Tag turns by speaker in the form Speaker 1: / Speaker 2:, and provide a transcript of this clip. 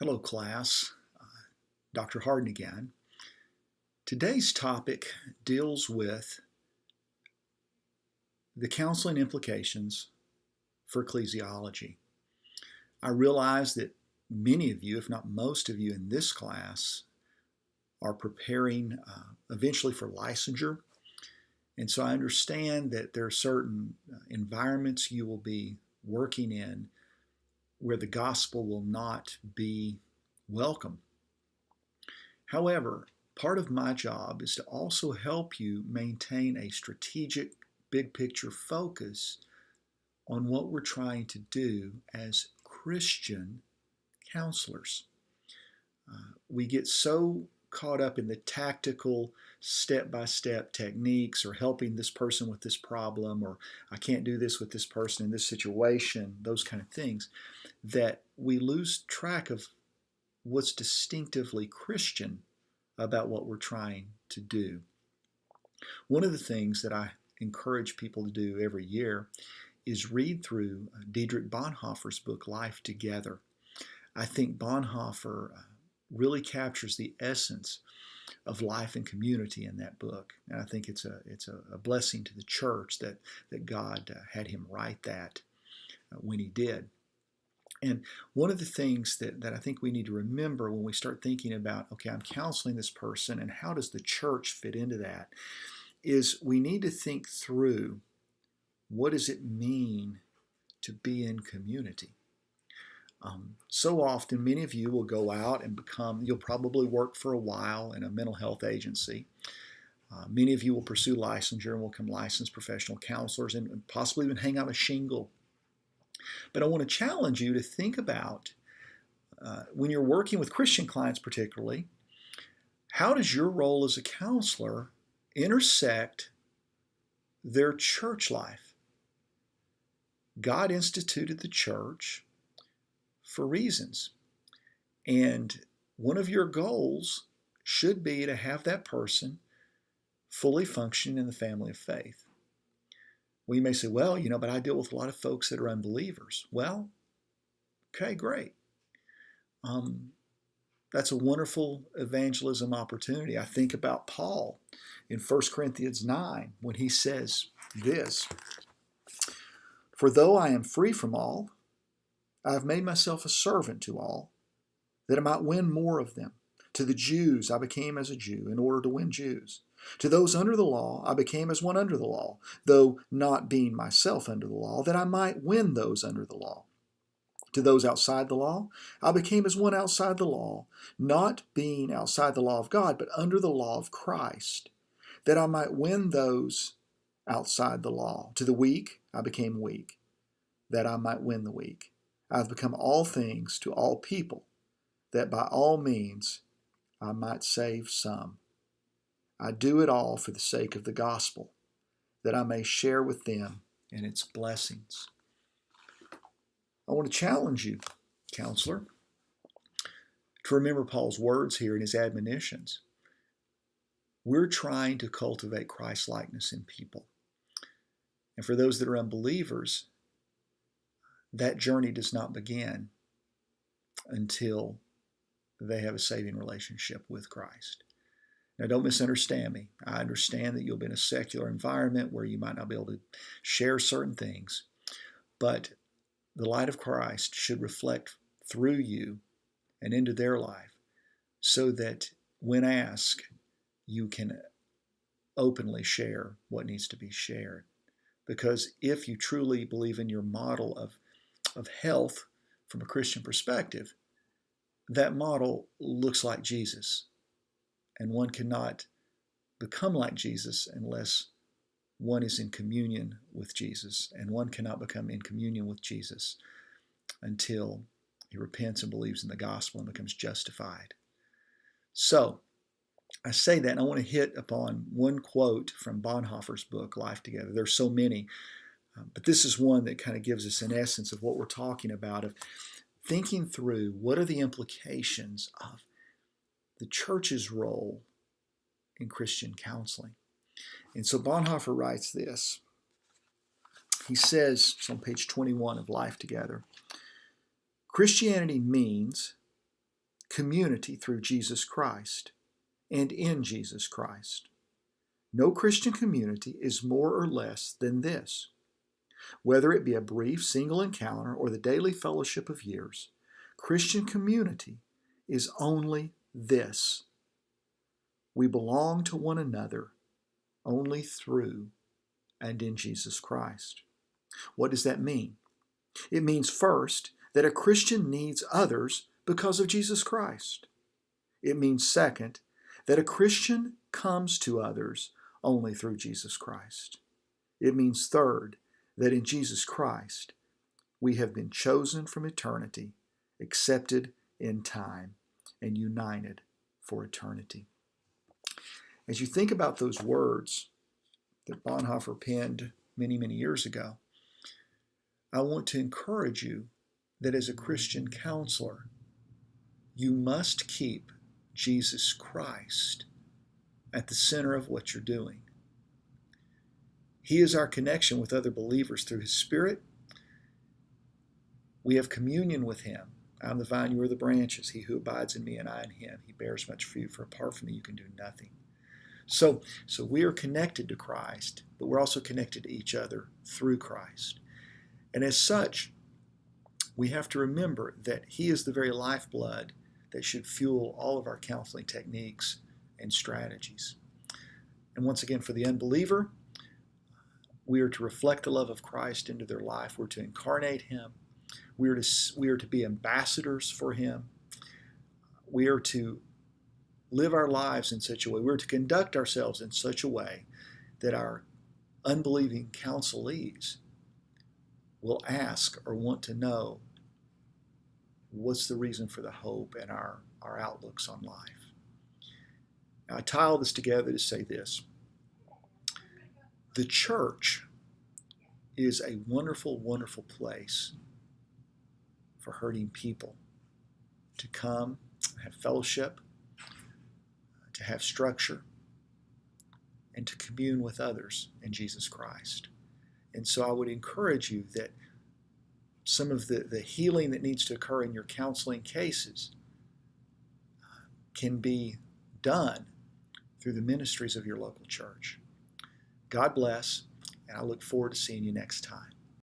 Speaker 1: Hello, class. Dr. Hardin again. Today's topic deals with the counseling implications for ecclesiology. I realize that many of you, if not most of you in this class, are preparing eventually for licensure. And so I understand that there are certain environments you will be working in where the gospel will not be welcome. However, part of my job is to also help you maintain a strategic, big picture focus on what we're trying to do as Christian counselors. We get so caught up in the tactical, step-by-step techniques, or helping this person with this problem, or I can't do this with this person in this situation, those kind of things, that we lose track of what's distinctively Christian about what we're trying to do. One of the things that I encourage people to do every year is read through Dietrich Bonhoeffer's book, Life Together. I think Bonhoeffer really captures the essence of life and community in that book. And I think it's a blessing to the church that God had him write that when he did. And one of the things that I think we need to remember when we start thinking about, okay, I'm counseling this person and how does the church fit into that, is we need to think through what does it mean to be in community. So often, many of you will go out and you'll probably work for a while in a mental health agency. Many of you will pursue licensure and will become licensed professional counselors and possibly even hang out a shingle. But I want to challenge you to think about, when you're working with Christian clients particularly, how does your role as a counselor intersect their church life? God instituted the church for reasons. And one of your goals should be to have that person fully function in the family of faith. Well, you may say, well, but I deal with a lot of folks that are unbelievers. Well, okay, great. That's a wonderful evangelism opportunity. I think about Paul in 1 Corinthians 9 when he says this, "For though I am free from all, I have made myself a servant to all, that I might win more of them. To the Jews I became as a Jew in order to win Jews. To those under the law I became as one under the law, though not being myself under the law, that I might win those under the law. To those outside the law I became as one outside the law, not being outside the law of God, but under the law of Christ, that I might win those outside the law. To the weak I became weak, that I might win the weak. I have become all things to all people, that by all means I might save some. I do it all for the sake of the gospel, that I may share with them in its blessings." I want to challenge you, counselor, to remember Paul's words here in his admonitions. We're trying to cultivate Christ-likeness in people. And for those that are unbelievers, that journey does not begin until they have a saving relationship with Christ. Now, don't misunderstand me. I understand that you'll be in a secular environment where you might not be able to share certain things, but the light of Christ should reflect through you and into their life so that when asked, you can openly share what needs to be shared. Because if you truly believe in your model of health from a Christian perspective, that model looks like Jesus. And one cannot become like Jesus unless one is in communion with Jesus. And one cannot become in communion with Jesus until he repents and believes in the gospel and becomes justified. So, I say that and I want to hit upon one quote from Bonhoeffer's book, Life Together. There's so many, but this is one that kind of gives us an essence of what we're talking about, of thinking through what are the implications of the church's role in Christian counseling. And so Bonhoeffer writes this. He says, it's on page 21 of Life Together, "Christianity means community through Jesus Christ and in Jesus Christ. No Christian community is more or less than this. Whether it be a brief single encounter or the daily fellowship of years, Christian community is only this. We belong to one another only through and in Jesus Christ. What does that mean? It means, first, that a Christian needs others because of Jesus Christ. It means, second, that a Christian comes to others only through Jesus Christ. It means, third, that in Jesus Christ we have been chosen from eternity, accepted in time, and united for eternity. As you think about those words that Bonhoeffer penned many, many years ago, I want to encourage you that as a Christian counselor, you must keep Jesus Christ at the center of what you're doing. He is our connection with other believers through His Spirit. We have communion with Him. I'm the vine, you are the branches. He who abides in me and I in him, he bears much fruit, for apart from me you can do nothing. So we are connected to Christ, but we're also connected to each other through Christ. And as such, we have to remember that He is the very lifeblood that should fuel all of our counseling techniques and strategies. And once again, for the unbeliever, we are to reflect the love of Christ into their life. We're to incarnate Him. We are to be ambassadors for Him. We are to live our lives in such a way. We're to conduct ourselves in such a way that our unbelieving counselees will ask or want to know what's the reason for the hope and our outlooks on life. Now, I tie all this together to say this. The church is a wonderful, wonderful place for hurting people to come, have fellowship, to have structure, and to commune with others in Jesus Christ. And so I would encourage you that some of the healing that needs to occur in your counseling cases can be done through the ministries of your local church. God bless, and I look forward to seeing you next time.